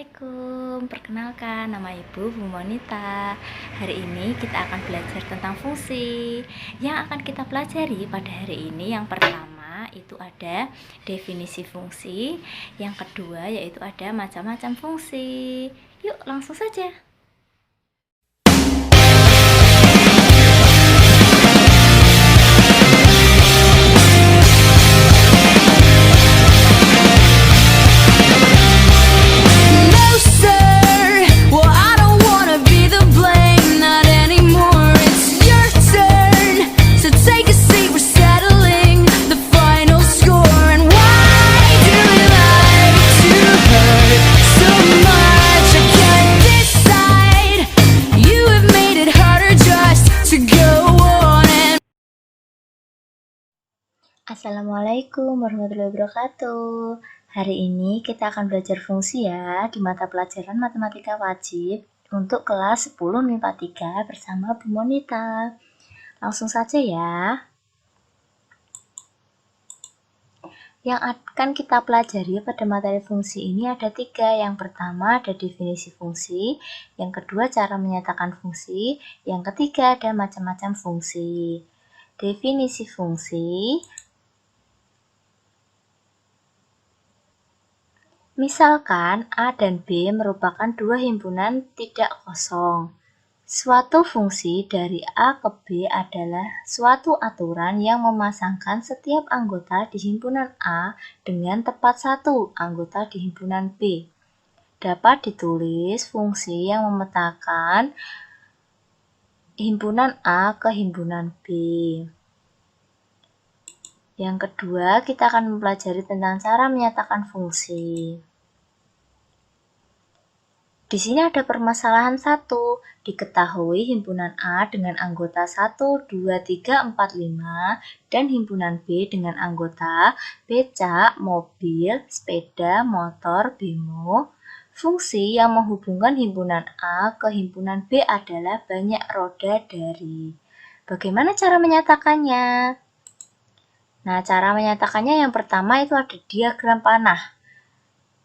Assalamualaikum, perkenalkan nama Ibu Bu Monita. Hari ini kita akan belajar tentang fungsi. Yang akan kita pelajari pada hari ini yang pertama itu ada definisi fungsi, yang kedua yaitu ada macam-macam fungsi. Yuk langsung saja. Assalamualaikum warahmatullahi wabarakatuh. Hari ini kita akan belajar fungsi ya di mata pelajaran matematika wajib untuk kelas 10 MIPA 3 bersama Bu Monita. Langsung saja ya. Yang akan kita pelajari pada materi fungsi ini ada 3. Yang pertama ada definisi fungsi, yang kedua cara menyatakan fungsi, yang ketiga ada macam-macam fungsi. Definisi fungsi. Misalkan A dan B merupakan dua himpunan tidak kosong. Suatu fungsi dari A ke B adalah suatu aturan yang memasangkan setiap anggota di himpunan A dengan tepat satu anggota di himpunan B. Dapat ditulis fungsi yang memetakan himpunan A ke himpunan B. Yang kedua, kita akan mempelajari tentang cara menyatakan fungsi. Di sini ada permasalahan 1. Diketahui himpunan A dengan anggota 1, 2, 3, 4, 5 dan himpunan B dengan anggota becak, mobil, sepeda, motor, bemo. Fungsi yang menghubungkan himpunan A ke himpunan B adalah banyak roda dari. Bagaimana cara menyatakannya? Nah, cara menyatakannya yang pertama itu ada diagram panah.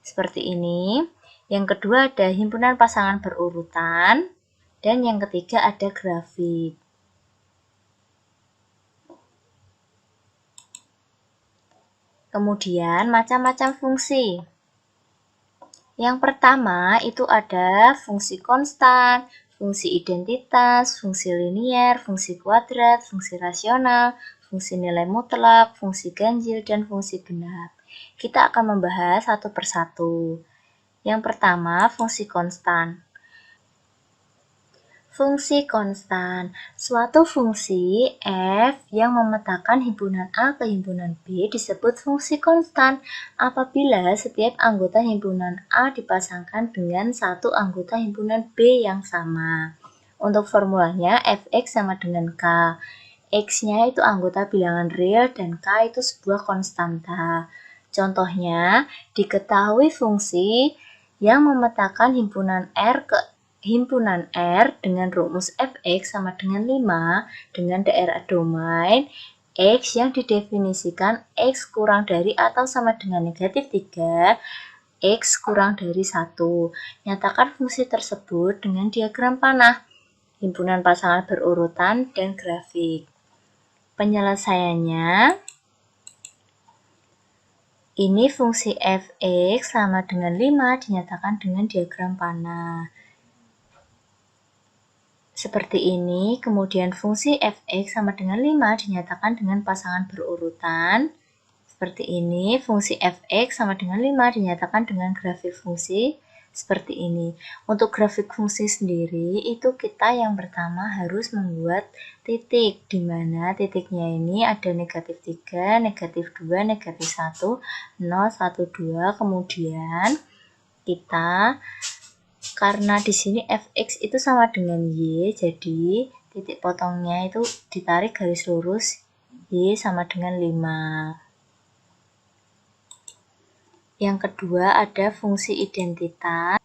Seperti ini. Yang kedua ada himpunan pasangan berurutan, dan yang ketiga ada grafik. Kemudian macam-macam fungsi. Yang pertama itu ada fungsi konstan, fungsi identitas, fungsi linier, fungsi kuadrat, fungsi rasional, fungsi nilai mutlak, fungsi ganjil, dan fungsi genap. Kita akan membahas satu persatu. Yang pertama, fungsi konstan. Fungsi konstan, suatu fungsi f yang memetakan himpunan A ke himpunan B disebut fungsi konstan apabila setiap anggota himpunan A dipasangkan dengan satu anggota himpunan B yang sama. Untuk formulanya, fx sama dengan k. X-nya itu anggota bilangan real dan k itu sebuah konstanta. Contohnya, diketahui fungsi yang memetakan himpunan R ke himpunan R dengan rumus fx sama dengan 5 dengan daerah domain X yang didefinisikan X kurang dari atau sama dengan negatif 3, X kurang dari 1. Nyatakan fungsi tersebut dengan diagram panah, himpunan pasangan berurutan, dan grafik. Penyelesaiannya, ini fungsi fx sama dengan 5 dinyatakan dengan diagram panah. Seperti ini, kemudian fungsi fx sama dengan 5 dinyatakan dengan pasangan berurutan. Seperti ini, fungsi fx sama dengan 5 dinyatakan dengan grafik fungsi. Seperti ini. Untuk grafik fungsi sendiri, itu kita yang pertama harus membuat titik, di mana titiknya ini ada negatif 3, negatif 2, negatif 1, 0, 1, 2. Kemudian kita, karena di sini fx itu sama dengan y, jadi titik potongnya itu ditarik garis lurus, y sama dengan 5. Yang kedua ada fungsi identitas.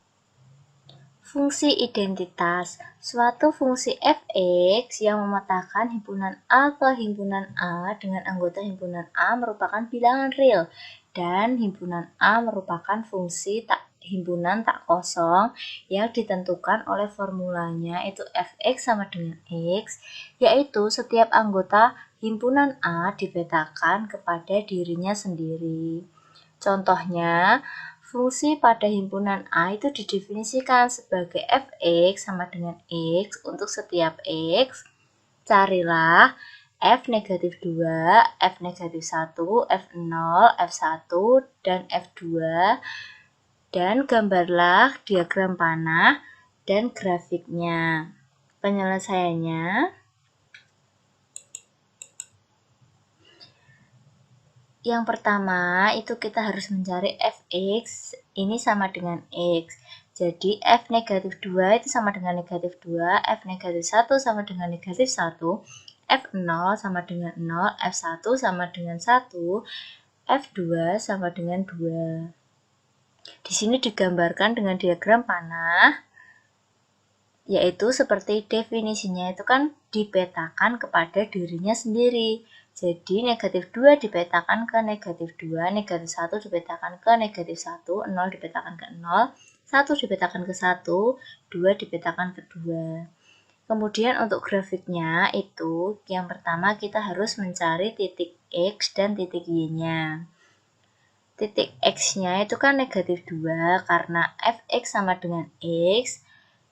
Fungsi identitas, suatu fungsi fx yang memetakan himpunan A ke himpunan A dengan anggota himpunan A merupakan bilangan real dan himpunan A merupakan fungsi tak himpunan tak kosong yang ditentukan oleh formulanya itu fx sama dengan x, yaitu setiap anggota himpunan A dipetakan kepada dirinya sendiri. Contohnya, fungsi pada himpunan A itu didefinisikan sebagai fx sama dengan x untuk setiap x. Carilah f negatif 2, f negatif 1, f0, f1, dan f2, dan gambarlah diagram panah dan grafiknya. Penyelesaiannya, yang pertama itu kita harus mencari fx ini sama dengan x. Jadi f negatif 2 itu sama dengan negatif 2, f negatif 1 sama dengan negatif 1, f0 sama dengan 0, f1 sama dengan 1, f2 sama dengan 2. Di sini digambarkan dengan diagram panah, yaitu seperti definisinya itu kan dipetakan kepada dirinya sendiri. Jadi negatif 2 dipetakan ke negatif 2, negatif 1 dipetakan ke negatif 1, 0 dipetakan ke 0, 1 dipetakan ke 1, 2 dipetakan ke 2. Kemudian untuk grafiknya itu, yang pertama kita harus mencari titik X dan titik Y-nya. Titik X-nya itu kan negatif 2, karena fx sama dengan x,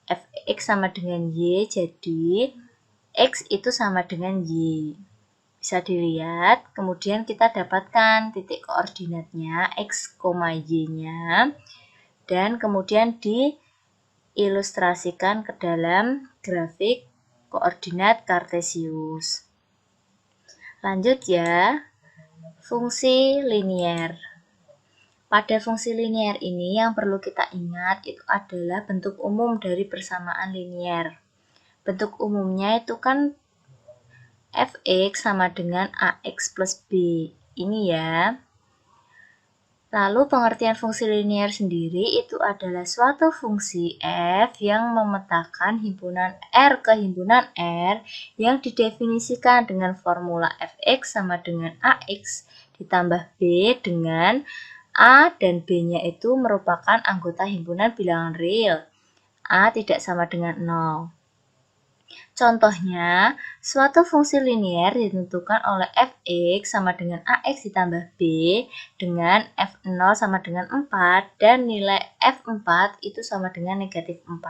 fx sama dengan y, jadi x itu sama dengan y. Bisa dilihat, kemudian kita dapatkan titik koordinatnya x, y-nya, dan kemudian diilustrasikan ke dalam grafik koordinat kartesius. Lanjut ya, fungsi linier. Pada fungsi linier ini yang perlu kita ingat itu adalah bentuk umum dari persamaan linier. Bentuk umumnya itu kan fx sama dengan ax plus b. Ini ya. Lalu pengertian fungsi linier sendiri itu adalah suatu fungsi f yang memetakan himpunan R ke himpunan R yang didefinisikan dengan formula fx sama dengan ax ditambah b dengan A dan B-nya itu merupakan anggota himpunan bilangan real. A tidak sama dengan 0. Contohnya, suatu fungsi linier ditentukan oleh fx sama dengan ax ditambah b dengan f0 sama dengan 4 dan nilai f4 itu sama dengan negatif 4.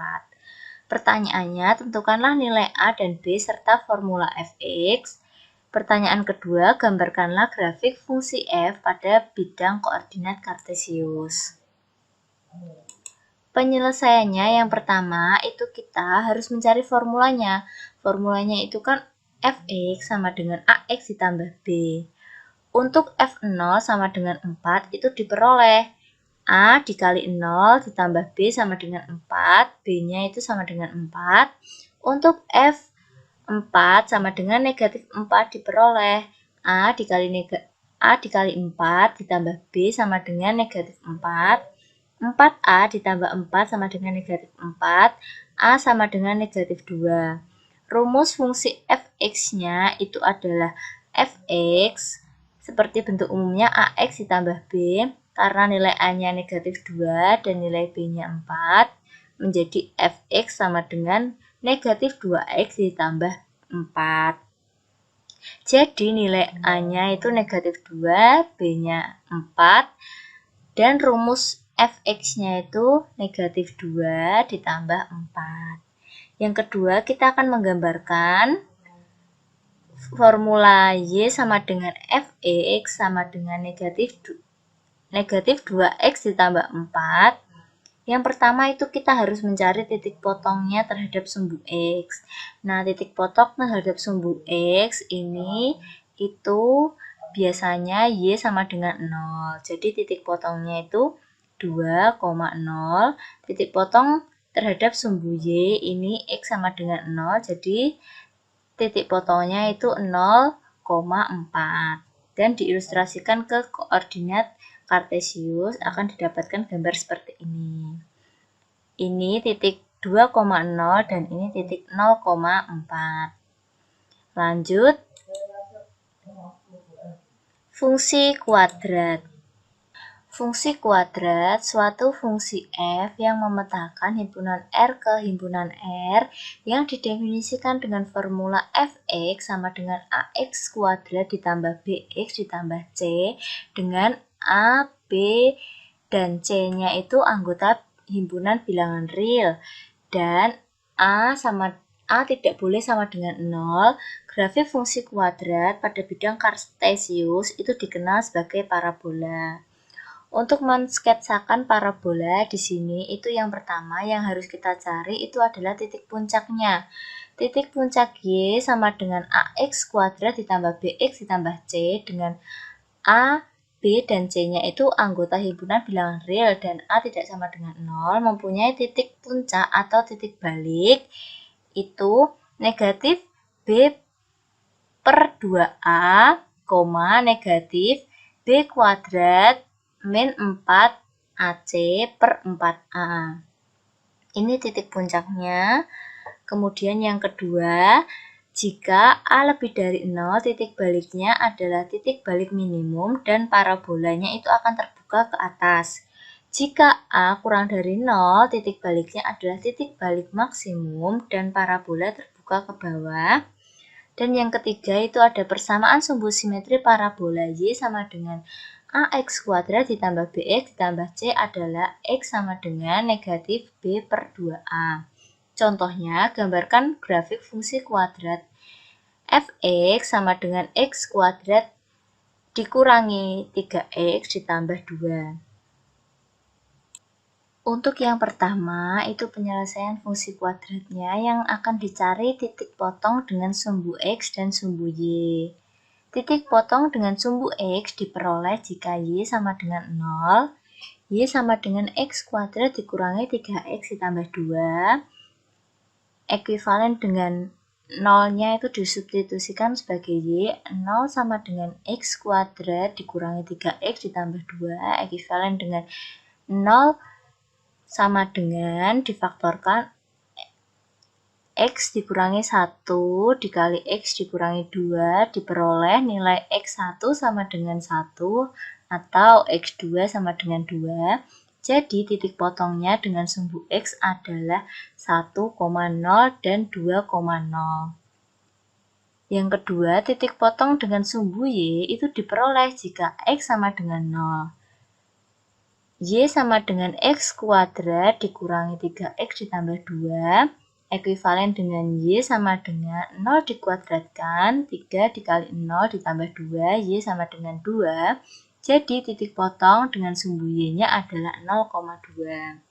Pertanyaannya, tentukanlah nilai a dan b serta formula fx. Pertanyaan kedua, gambarkanlah grafik fungsi f pada bidang koordinat kartesius. Penyelesaiannya yang pertama itu kita harus mencari formulanya. Formulanya itu kan fx sama dengan ax ditambah b. Untuk f0 sama dengan 4 itu diperoleh a dikali 0 ditambah b sama dengan 4, b-nya itu sama dengan 4. Untuk f4 sama dengan negatif 4 diperoleh a dikali 4 ditambah b sama dengan negatif 4. 4A ditambah 4 sama dengan negatif 4, A sama dengan negatif 2. Rumus fungsi fx-nya itu adalah fx, seperti bentuk umumnya ax ditambah b, karena nilai A-nya negatif 2 dan nilai B-nya 4, menjadi fx sama dengan negatif 2x ditambah 4. Jadi nilai A-nya itu negatif 2, B-nya 4, dan rumus fx-nya itu negatif 2 ditambah 4. Yang kedua, kita akan menggambarkan formula y sama dengan fx sama dengan negatif 2x ditambah 4. Yang pertama itu kita harus mencari titik potongnya terhadap sumbu x. Nah, titik potong terhadap sumbu x ini itu biasanya y sama dengan 0. Jadi titik potongnya itu 2,0, titik potong terhadap sumbu y ini x sama dengan 0, jadi titik potongnya itu 0,4 dan diilustrasikan ke koordinat kartesius akan didapatkan gambar seperti ini. Ini titik 2,0 dan ini titik 0,4. Lanjut, fungsi kuadrat. Fungsi kuadrat suatu fungsi f yang memetakan himpunan R ke himpunan R yang didefinisikan dengan formula fx sama dengan ax kuadrat ditambah bx ditambah c dengan a, b, dan c-nya itu anggota himpunan bilangan real dan A tidak boleh sama dengan 0. Grafik fungsi kuadrat pada bidang kartesius itu dikenal sebagai parabola. Untuk mensketsakan parabola di sini itu yang pertama yang harus kita cari itu adalah titik puncaknya. Titik puncak Y sama dengan AX kuadrat ditambah BX ditambah C dengan A, B, dan C-nya itu anggota himpunan bilangan real dan A tidak sama dengan 0 mempunyai titik puncak atau titik balik itu negatif B per 2A, negatif B kuadrat min 4AC per 4A. Ini titik puncaknya. Kemudian yang kedua, jika A lebih dari 0, titik baliknya adalah titik balik minimum dan parabolanya itu akan terbuka ke atas. Jika A kurang dari 0, titik baliknya adalah titik balik maksimum dan parabola terbuka ke bawah. Dan yang ketiga itu ada persamaan sumbu simetri parabola Y sama dengan AX kuadrat ditambah BX ditambah C adalah X sama dengan negatif B per 2A. Contohnya, gambarkan grafik fungsi kuadrat fx sama dengan x kuadrat dikurangi 3x ditambah 2. Untuk yang pertama, itu penyelesaian fungsi kuadratnya yang akan dicari titik potong dengan sumbu x dan sumbu y. Titik potong dengan sumbu x diperoleh jika y sama dengan 0, y sama dengan x kuadrat dikurangi 3x ditambah 2, ekuivalen dengan 0-nya itu disubstitusikan sebagai y, 0 sama dengan x kuadrat dikurangi 3x ditambah 2, ekuivalen dengan 0 sama dengan difaktorkan X dikurangi 1 dikali X dikurangi 2 diperoleh nilai X1 sama dengan 1 atau X2 sama dengan 2. Jadi titik potongnya dengan sumbu X adalah 1,0 dan 2,0. Yang kedua, titik potong dengan sumbu Y itu diperoleh jika X sama dengan 0. Y sama dengan X kuadrat dikurangi 3X ditambah 2. Ekuivalen dengan Y sama dengan 0 dikuadratkan, 3 dikali 0 ditambah 2, Y sama dengan 2. Jadi titik potong dengan sumbu Y-nya adalah 0,2.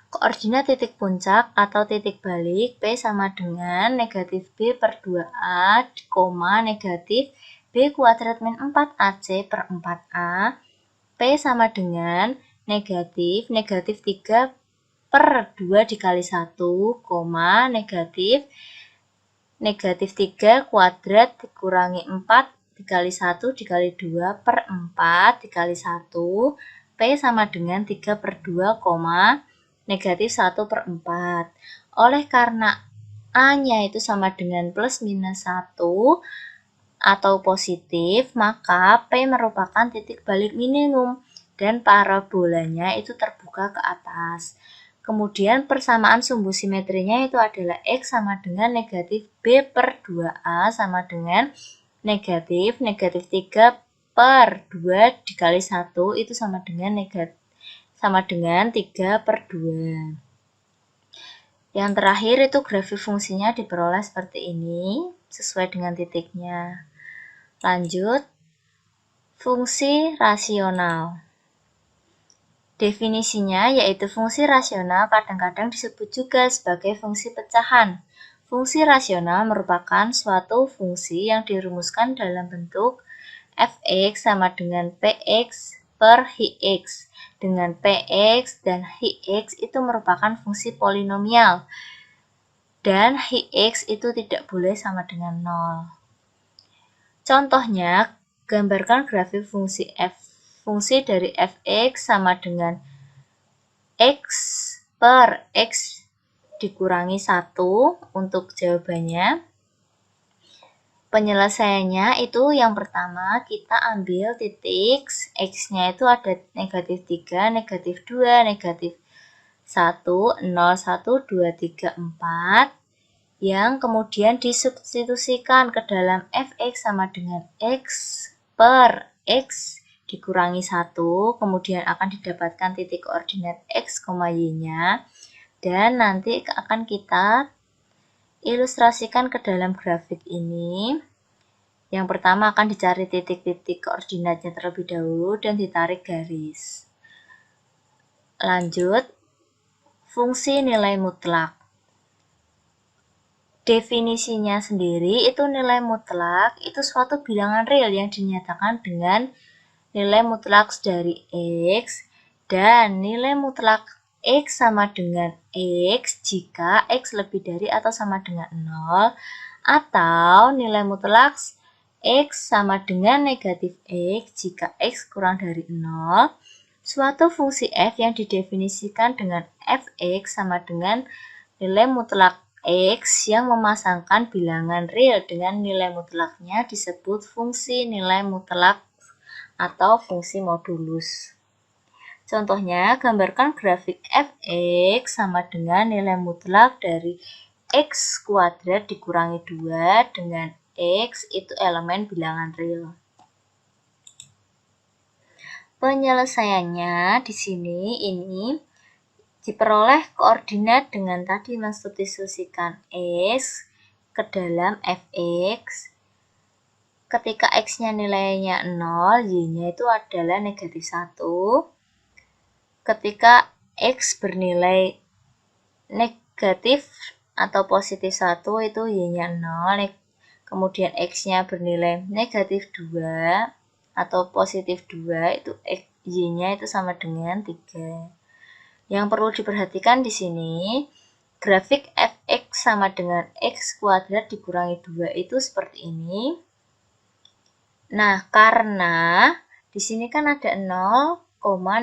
Koordinat titik puncak atau titik balik P sama dengan negatif B per 2A, negatif B kuadrat min 4AC per 4A. P sama dengan negatif 3 per 2 dikali 1, negatif 3 kuadrat dikurangi 4 dikali 1 dikali 2 per 4 dikali 1. P sama dengan 3 per 2, negatif 1 per 4. Oleh karena A-nya itu sama dengan plus minus 1, atau positif, maka P merupakan titik balik minimum dan parabolanya itu terbuka ke atas. Kemudian persamaan sumbu simetrinya itu adalah X sama dengan negatif B per 2A sama dengan negatif 3 per 2 dikali 1 itu sama dengan 3 per 2. Yang terakhir itu grafik fungsinya diperoleh seperti ini sesuai dengan titiknya. Lanjut, fungsi rasional. Definisinya yaitu fungsi rasional kadang-kadang disebut juga sebagai fungsi pecahan. Fungsi rasional merupakan suatu fungsi yang dirumuskan dalam bentuk fx sama dengan px per hx, dengan px dan hx itu merupakan fungsi polinomial, dan hx itu tidak boleh sama dengan 0. Contohnya, gambarkan grafik fungsi dari fx sama dengan x per x dikurangi 1 untuk jawabannya. Penyelesaiannya itu yang pertama kita ambil titik X-nya itu ada negatif 3, negatif 2, negatif 1, 0, 1, 2, 3, 4 yang kemudian disubstitusikan ke dalam fx sama dengan x per x dikurangi 1, kemudian akan didapatkan titik koordinat x, y-nya, dan nanti akan kita ilustrasikan ke dalam grafik ini. Yang pertama akan dicari titik-titik koordinatnya terlebih dahulu dan ditarik garis. Lanjut, fungsi nilai mutlak. Definisinya sendiri itu nilai mutlak itu suatu bilangan real yang dinyatakan dengan nilai mutlak dari X dan nilai mutlak X sama dengan X jika X lebih dari atau sama dengan 0 atau nilai mutlak X sama dengan negatif X jika X kurang dari 0. Suatu fungsi f yang didefinisikan dengan fx sama dengan nilai mutlak X yang memasangkan bilangan real dengan nilai mutlaknya disebut fungsi nilai mutlak atau fungsi modulus. Contohnya, gambarkan grafik fx sama dengan nilai mutlak dari x kuadrat dikurangi 2 dengan x itu elemen bilangan real. Penyelesaiannya di sini ini diperoleh koordinat dengan tadi mensubstitusikan x ke dalam fx. Ketika x-nya nilainya 0, y-nya itu adalah negatif 1. Ketika x bernilai negatif atau positif 1 itu y-nya 0, kemudian x-nya bernilai negatif 2 atau positif 2 itu y-nya itu sama dengan 3. Yang perlu diperhatikan di sini, grafik fx sama dengan x kuadrat dikurangi 2 itu seperti ini. Nah, karena di sini kan ada 0,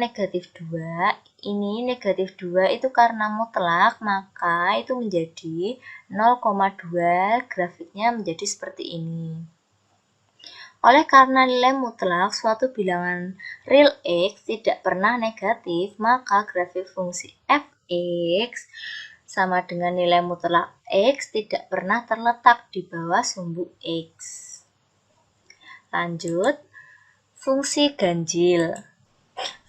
negatif 2. Ini negatif 2 itu karena mutlak, maka itu menjadi 0,2, grafiknya menjadi seperti ini. Oleh karena nilai mutlak suatu bilangan real x tidak pernah negatif, maka grafik fungsi fx sama dengan nilai mutlak x tidak pernah terletak di bawah sumbu x. Lanjut, fungsi ganjil.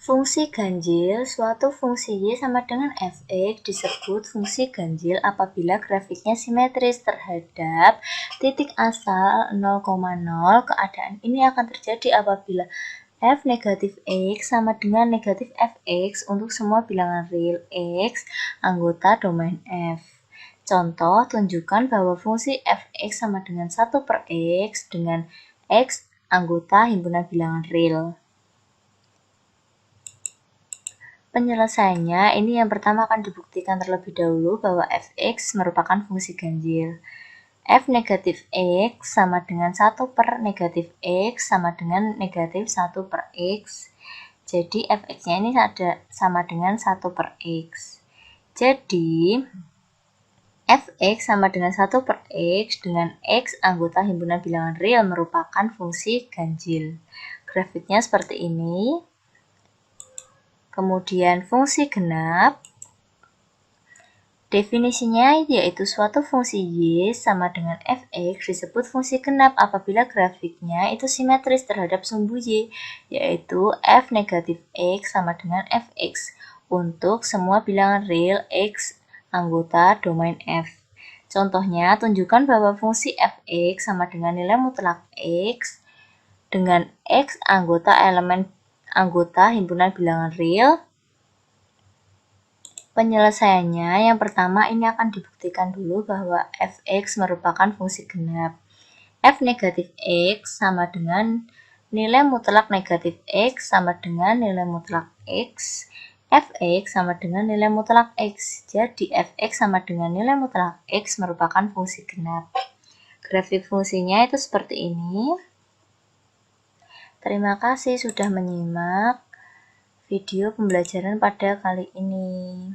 Fungsi ganjil, suatu fungsi y sama dengan fx disebut fungsi ganjil apabila grafiknya simetris terhadap titik asal 0,0. Keadaan ini akan terjadi apabila f negatif x sama dengan negatif fx untuk semua bilangan real x anggota domain f. Contoh, tunjukkan bahwa fungsi fx sama dengan 1 per x dengan x anggota himpunan bilangan real. Penyelesaiannya, ini yang pertama akan dibuktikan terlebih dahulu bahwa fx merupakan fungsi ganjil. F negatif x sama dengan 1 per negatif x sama dengan negatif 1 per x. Jadi fx-nya ini sama dengan 1 per x. Jadi fx sama dengan 1 per x dengan x anggota himpunan bilangan real merupakan fungsi ganjil. Grafiknya seperti ini. Kemudian fungsi genap. Definisinya yaitu suatu fungsi y sama dengan fx disebut fungsi genap apabila grafiknya itu simetris terhadap sumbu y, yaitu f negatif x sama dengan fx untuk semua bilangan real x anggota domain f. Contohnya, tunjukkan bahwa fungsi fx sama dengan nilai mutlak x dengan x anggota himpunan bilangan real. Penyelesaiannya, yang pertama ini akan dibuktikan dulu bahwa fx merupakan fungsi genap. F negatif x sama dengan nilai mutlak negatif x sama dengan nilai mutlak x. Fx sama dengan nilai mutlak x. Jadi fx sama dengan nilai mutlak x merupakan fungsi genap. Grafik fungsinya itu seperti ini. Terima kasih sudah menyimak video pembelajaran pada kali ini.